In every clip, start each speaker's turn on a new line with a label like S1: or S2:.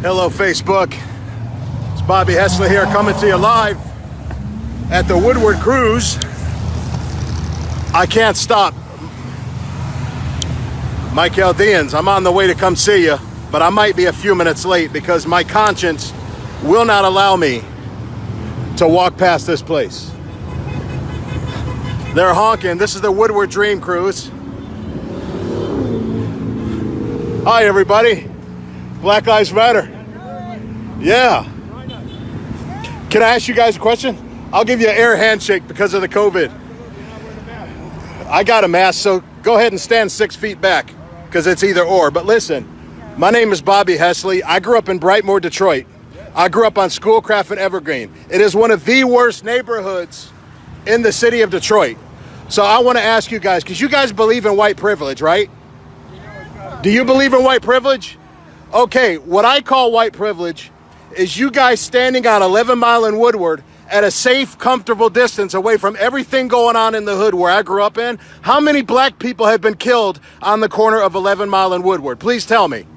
S1: Hello, Facebook. It's Bobby Hesley here coming to you live at the Woodward Cruise. I can't stop. Mike Chaldeans, I'm on the way to come see you, but I might be a few minutes late because my conscience will not allow me to walk past this place. They're honking. This is the Woodward Dream Cruise. Hi, everybody. Black Lives Matter. Yeah. Can I ask you guys a question? I'll give you an air handshake because of the COVID. I got a mask, so go ahead and stand 6 feet back because it's either or. But listen, my name is Bobby Hesley. I grew up in Brightmoor, Detroit. I grew up on Schoolcraft and Evergreen. It is one of the worst neighborhoods in the city of Detroit. So I want to ask you guys, because you guys believe in white privilege, right? Do you believe in white privilege? Okay, what I call white privilege is you guys standing on 11 Mile and Woodward at a safe, comfortable distance away from everything going on in the hood where I grew up in. How many black people have been killed on the corner of 11 Mile and Woodward? Please tell me.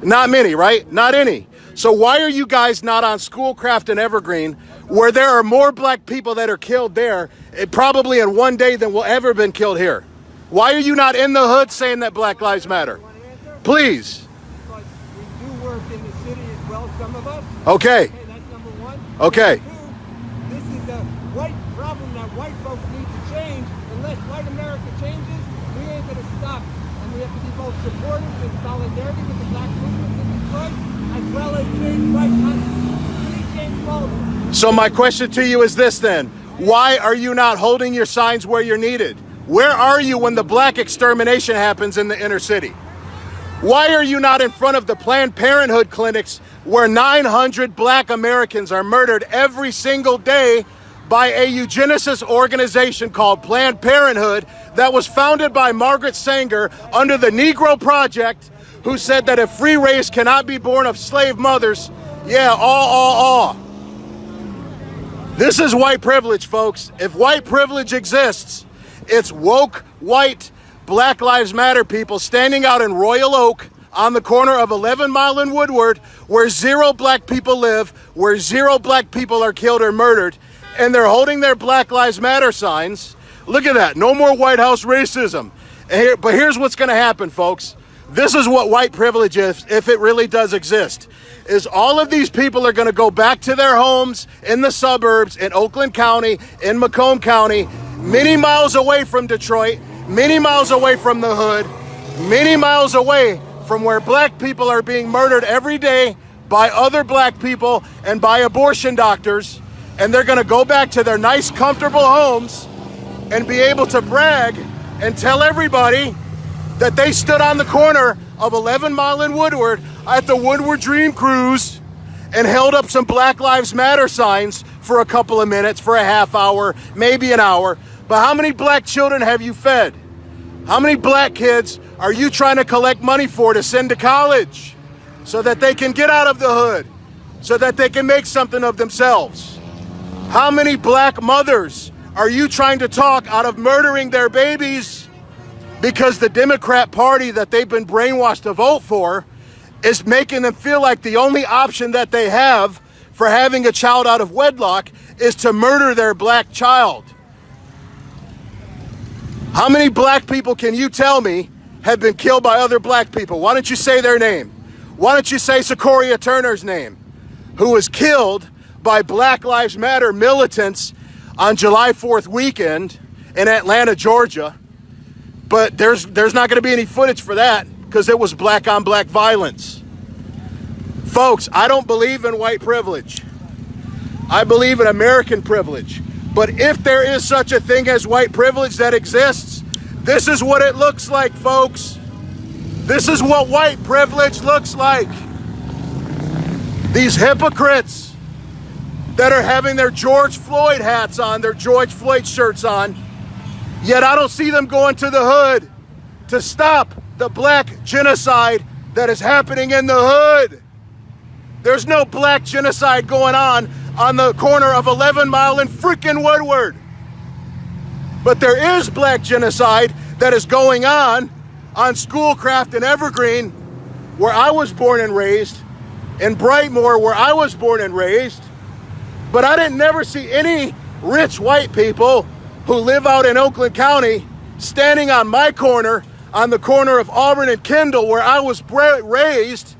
S1: Not many, right? Not any. So why are you guys not on Schoolcraft and Evergreen, where there are more black people that are killed there, probably in one day, than will ever been killed here? Why are you not in the hood saying that Black Lives Matter? Please.
S2: Because we do work in the city as well, some of us.
S1: Okay.
S2: That's number one.
S1: Okay.
S2: Number two, this is a white problem that white folks need to change. Unless white America changes, we ain't going to stop. And we have to be both supportive and solidarity with the black movement in Detroit, as well as change white constitution, change both.
S1: So my question to you is this then. Why are you not holding your signs where you're needed? Where are you when the black extermination happens in the inner city? Why are you not in front of the Planned Parenthood clinics where 900 black Americans are murdered every single day by a eugenicist organization called Planned Parenthood that was founded by Margaret Sanger under the Negro Project, who said that a free race cannot be born of slave mothers? Yeah, This is white privilege, folks. If white privilege exists, it's woke, white, Black Lives Matter people standing out in Royal Oak on the corner of 11 Mile and Woodward, where 0 black people live, where 0 black people are killed or murdered, and they're holding their Black Lives Matter signs. Look at that. No more White House racism. But here's what's going to happen, folks. This is what white privilege is, if it really does exist, is all of these people are going to go back to their homes in the suburbs, in Oakland County, in Macomb County, many miles away from Detroit, many miles away from the hood, many miles away from where black people are being murdered every day by other black people and by abortion doctors. And they're going to go back to their nice, comfortable homes and be able to brag and tell everybody that they stood on the corner of 11 Mile and Woodward at the Woodward Dream Cruise and held up some Black Lives Matter signs for a couple of minutes, for a half hour, maybe an hour. But how many black children have you fed? How many black kids are you trying to collect money for to send to college so that they can get out of the hood, so that they can make something of themselves? How many black mothers are you trying to talk out of murdering their babies because the Democrat Party that they've been brainwashed to vote for is making them feel like the only option that they have for having a child out of wedlock is to murder their black child? How many black people can you tell me have been killed by other black people? Why don't you say their name? Why don't you say Sequoia Turner's name, who was killed by Black Lives Matter militants on July 4th weekend in Atlanta, Georgia? But there's not going to be any footage for that because it was black on black violence. Folks, I don't believe in white privilege. I believe in American privilege. But if there is such a thing as white privilege that exists, this is what it looks like, folks. This is what white privilege looks like. These hypocrites that are having their George Floyd hats on, their George Floyd shirts on, yet I don't see them going to the hood to stop the black genocide that is happening in the hood. There's no black genocide going on the corner of 11 Mile and freaking Woodward. But there is black genocide that is going on Schoolcraft and Evergreen, where I was born and raised, in Brightmoor, where I was born and raised, but I didn't never see any rich white people who live out in Oakland County standing on my corner, on the corner of Auburn and Kendall, where I was raised,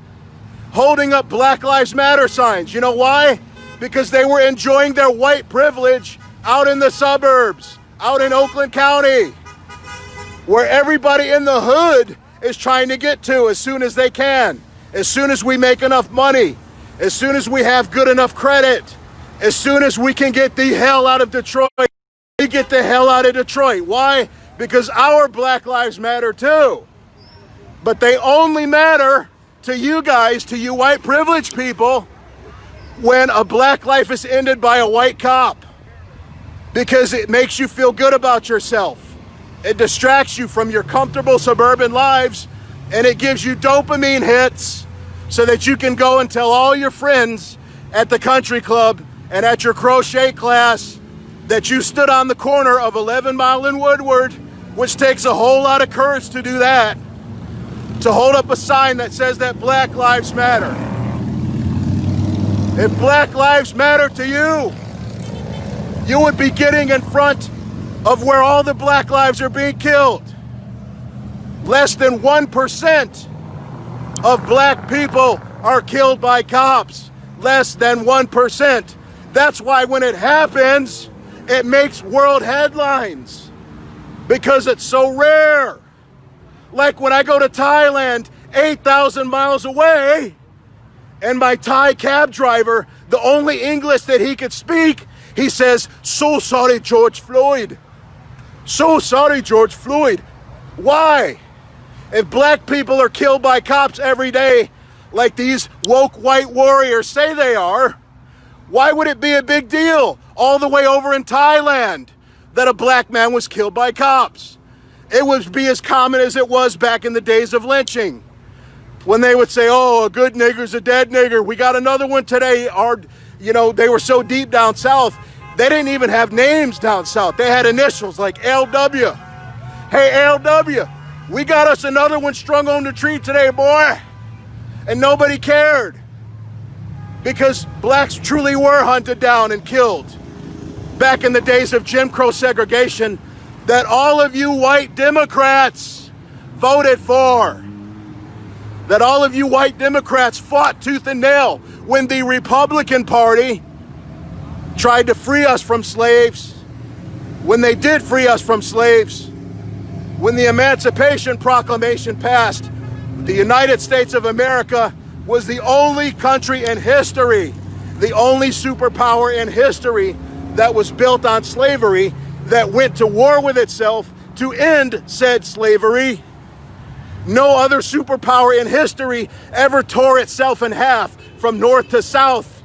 S1: holding up Black Lives Matter signs. You know why? Because they were enjoying their white privilege out in the suburbs, out in Oakland County, where everybody in the hood is trying to get to as soon as they can, as soon as we make enough money, as soon as we have good enough credit, as soon as we can get the hell out of Detroit. We get the hell out of Detroit. Why? Because our Black Lives matter too. But they only matter to you guys, to you white privileged people, when a black life is ended by a white cop. Because it makes you feel good about yourself. It distracts you from your comfortable suburban lives, and it gives you dopamine hits so that you can go and tell all your friends at the country club and at your crochet class that you stood on the corner of 11 Mile and Woodward, which takes a whole lot of courage to do that, to hold up a sign that says that Black Lives Matter. If Black Lives matter to you, you would be getting in front of where all the black lives are being killed. Less than 1% of black people are killed by cops. Less than 1%. That's why when it happens, it makes world headlines, because it's so rare. Like when I go to Thailand, 8,000 miles away, and my Thai cab driver, the only English that he could speak, he says, "So sorry, George Floyd. So sorry, George Floyd." Why? If black people are killed by cops every day, like these woke white warriors say they are, why would it be a big deal all the way over in Thailand that a black man was killed by cops? It would be as common as it was back in the days of lynching, when they would say, "Oh, a good nigger's a dead nigger. We got another one today." Or, they were so deep down south, they didn't even have names down south. They had initials like LW. "Hey, LW, we got us another one strung on the tree today, boy." And nobody cared, because blacks truly were hunted down and killed back in the days of Jim Crow segregation that all of you white Democrats voted for. That all of you white Democrats fought tooth and nail when the Republican Party tried to free us from slaves, when they did free us from slaves, when the Emancipation Proclamation passed. The United States of America was the only country in history, the only superpower in history that was built on slavery, that went to war with itself to end said slavery. No other superpower in history ever tore itself in half from north to south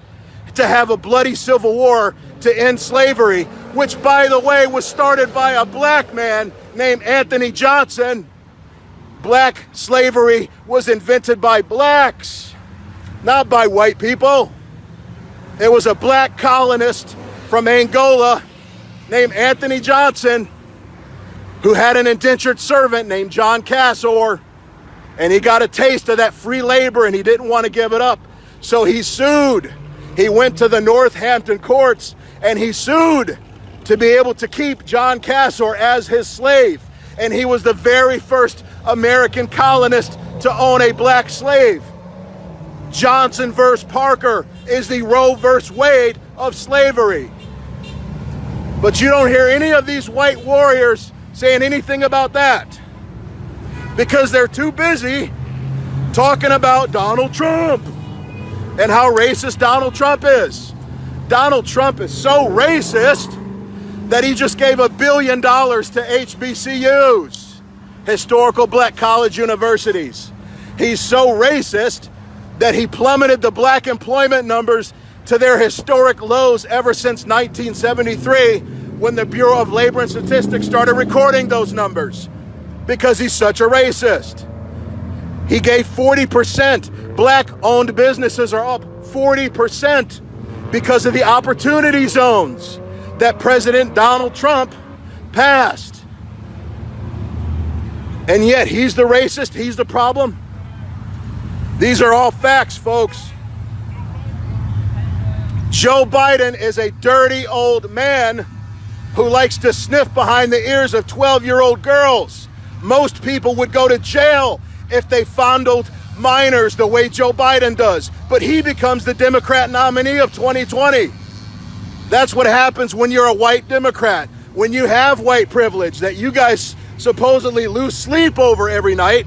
S1: to have a bloody civil war to end slavery, which, by the way, was started by a black man named Anthony Johnson. Black slavery was invented by blacks, not by white people. It was a black colonist from Angola named Anthony Johnson who had an indentured servant named John Cassor, and he got a taste of that free labor and he didn't want to give it up. So he sued. He went to the Northampton courts and he sued to be able to keep John Cassor as his slave. And he was the very first American colonist to own a black slave. Johnson versus Parker is the Roe versus Wade of slavery. But you don't hear any of these white warriors saying anything about that, because they're too busy talking about Donald Trump and how racist Donald Trump is. Donald Trump is so racist that he just gave $1 billion to HBCUs, historical black college universities. He's so racist that he plummeted the black employment numbers to their historic lows ever since 1973, when the Bureau of Labor and Statistics started recording those numbers, because he's such a racist. He gave 40%. Black-owned businesses are up 40% because of the opportunity zones that President Donald Trump passed. And yet he's the racist, he's the problem. These are all facts, folks. Joe Biden is a dirty old man who likes to sniff behind the ears of 12-year-old girls. Most people would go to jail if they fondled minors the way Joe Biden does, but he becomes the Democrat nominee of 2020. That's what happens when you're a white Democrat, when you have white privilege that you guys supposedly lose sleep over every night.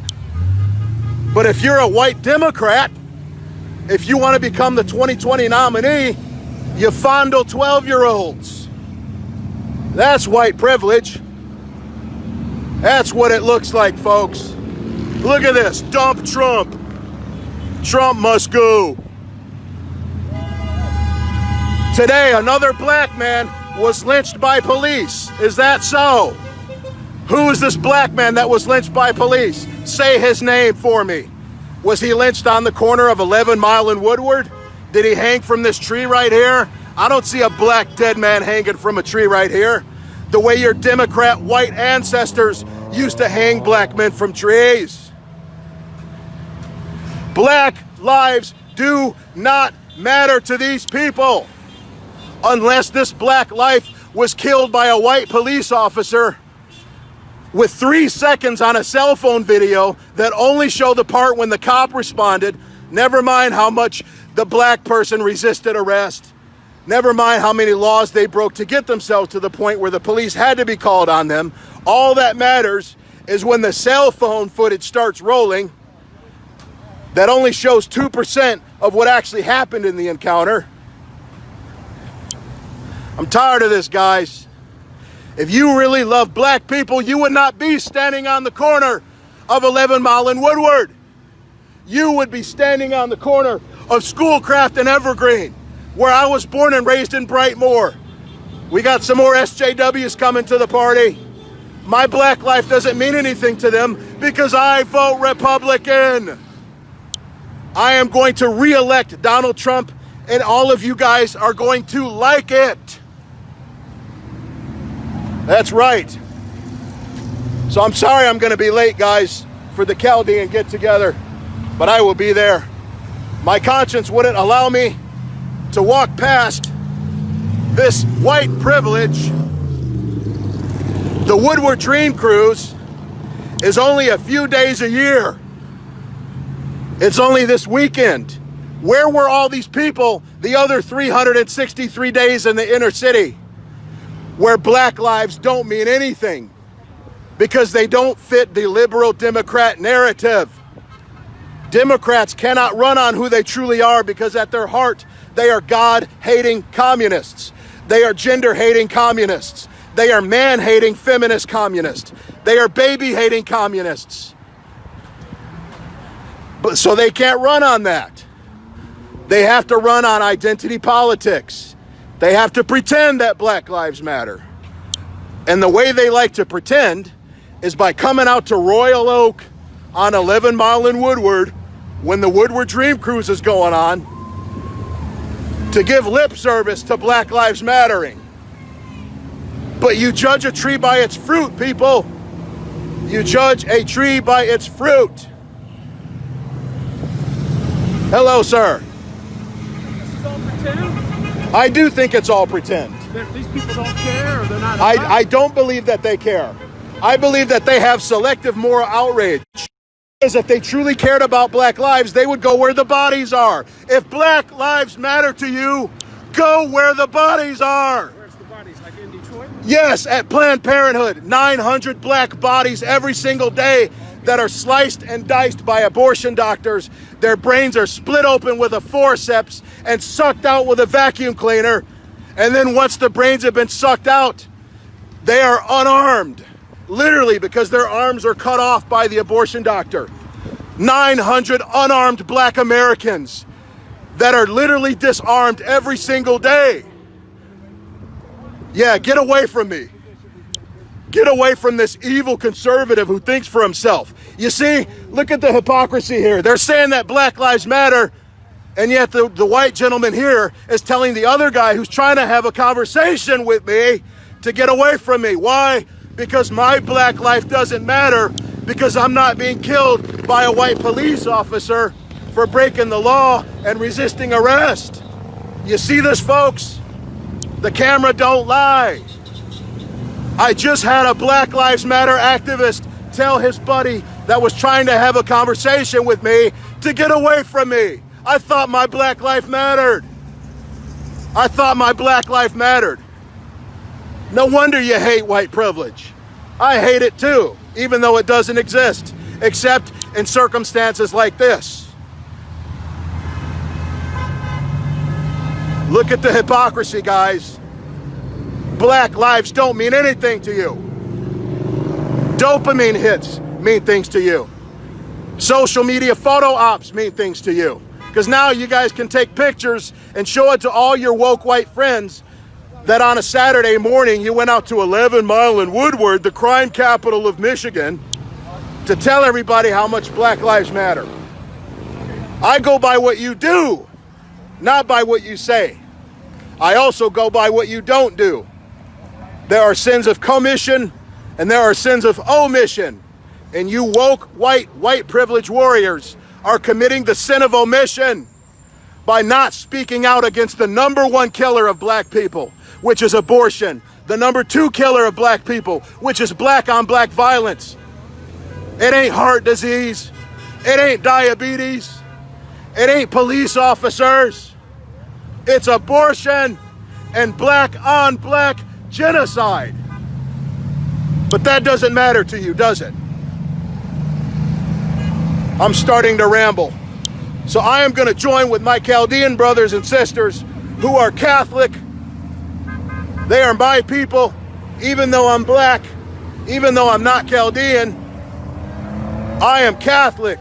S1: But if you're a white Democrat, if you want to become the 2020 nominee, you fondle 12-year-olds. That's white privilege. That's what it looks like, folks. Look at this. Dump Trump. Trump must go. Today, another black man was lynched by police. Is that so? Who is this black man that was lynched by police? Say his name for me. Was he lynched on the corner of 11 Mile and Woodward? Did he hang from this tree right here? I don't see a black dead man hanging from a tree right here. The way your Democrat white ancestors used to hang black men from trees. Black lives do not matter to these people unless this black life was killed by a white police officer with 3 seconds on a cell phone video that only show the part when the cop responded. Never mind how much the black person resisted arrest. Never mind how many laws they broke to get themselves to the point where the police had to be called on them. All that matters is when the cell phone footage starts rolling, that only shows 2% of what actually happened in the encounter. I'm tired of this, guys. If you really love black people, you would not be standing on the corner of 11 Mile and Woodward. You would be standing on the corner of Schoolcraft and Evergreen, where I was born and raised in Brightmoor. We got some more SJWs coming to the party. My black life doesn't mean anything to them because I vote Republican. I am going to re-elect Donald Trump, and all of you guys are going to like it. That's right. So I'm sorry I'm going to be late, guys, for the Chaldean get-together, but I will be there. My conscience wouldn't allow me to walk past this white privilege. The Woodward Dream Cruise is only a few days a year. It's only this weekend. Where were all these people the other 363 days in the inner city where black lives don't mean anything because they don't fit the liberal Democrat narrative? Democrats cannot run on who they truly are because at their heart, they are God-hating communists. They are gender-hating communists. They are man-hating feminist communists. They are baby-hating communists. But so they can't run on that. They have to run on identity politics. They have to pretend that Black Lives Matter. And the way they like to pretend is by coming out to Royal Oak on 11 Mile and Woodward when the Woodward Dream Cruise is going on to give lip service to Black Lives Mattering. But you judge a tree by its fruit, people. You judge a tree by its fruit. Hello, sir.
S2: This is all pretend?
S1: I do think it's all pretend.
S2: These people don't care, or they're not...
S1: I don't believe that they care. I believe that they have selective moral outrage. Because if they truly cared about black lives, they would go where the bodies are. If black lives matter to you, go where the bodies are.
S2: Where's the bodies, like in Detroit?
S1: Yes, at Planned Parenthood, 900 black bodies every single day that are sliced and diced by abortion doctors. Their brains are split open with a forceps and sucked out with a vacuum cleaner. And then once the brains have been sucked out, they are unarmed. Literally, because their arms are cut off by the abortion doctor. 900 unarmed black Americans that are literally disarmed every single day. Yeah, get away from me. Get away from this evil conservative who thinks for himself. You see, look at the hypocrisy here. They're saying that Black Lives Matter, and yet the white gentleman here is telling the other guy who's trying to have a conversation with me to get away from me. Why? Because my black life doesn't matter, because I'm not being killed by a white police officer for breaking the law and resisting arrest. You see this, folks? The camera don't lie. I just had a Black Lives Matter activist tell his buddy that was trying to have a conversation with me to get away from me. I thought my black life mattered. I thought my black life mattered. No wonder you hate white privilege. I hate it too, even though it doesn't exist, except in circumstances like this. Look at the hypocrisy, guys. Black lives don't mean anything to you. Dopamine hits mean things to you. Social media photo ops mean things to you. Because now you guys can take pictures and show it to all your woke white friends that on a Saturday morning you went out to 11 Mile and Woodward, the crime capital of Michigan, to tell everybody how much Black Lives Matter. I go by what you do, not by what you say. I also go by what you don't do. There are sins of commission and there are sins of omission. And you woke white privilege warriors are committing the sin of omission by not speaking out against the number one killer of black people, which is abortion. The number two killer of black people, which is black on black violence. It ain't heart disease. It ain't diabetes. It ain't police officers. It's abortion and black on black genocide. But that doesn't matter to you, does it? I'm starting to ramble. So I am going to join with my Chaldean brothers and sisters who are Catholic. They are my people, even though I'm black, even though I'm not Chaldean. I am Catholic.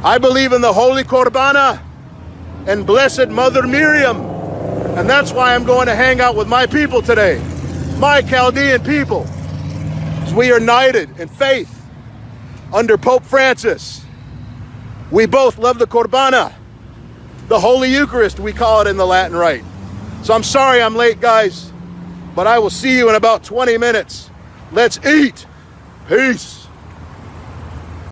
S1: I believe in the Holy Qurbana and Blessed Mother Miriam. And that's why I'm going to hang out with my people today, my Chaldean people. We are united in faith under Pope Francis. We both love the Qurbana, the Holy Eucharist, we call it in the Latin Rite. So I'm sorry I'm late, guys, but I will see you in about 20 minutes. Let's eat. Peace.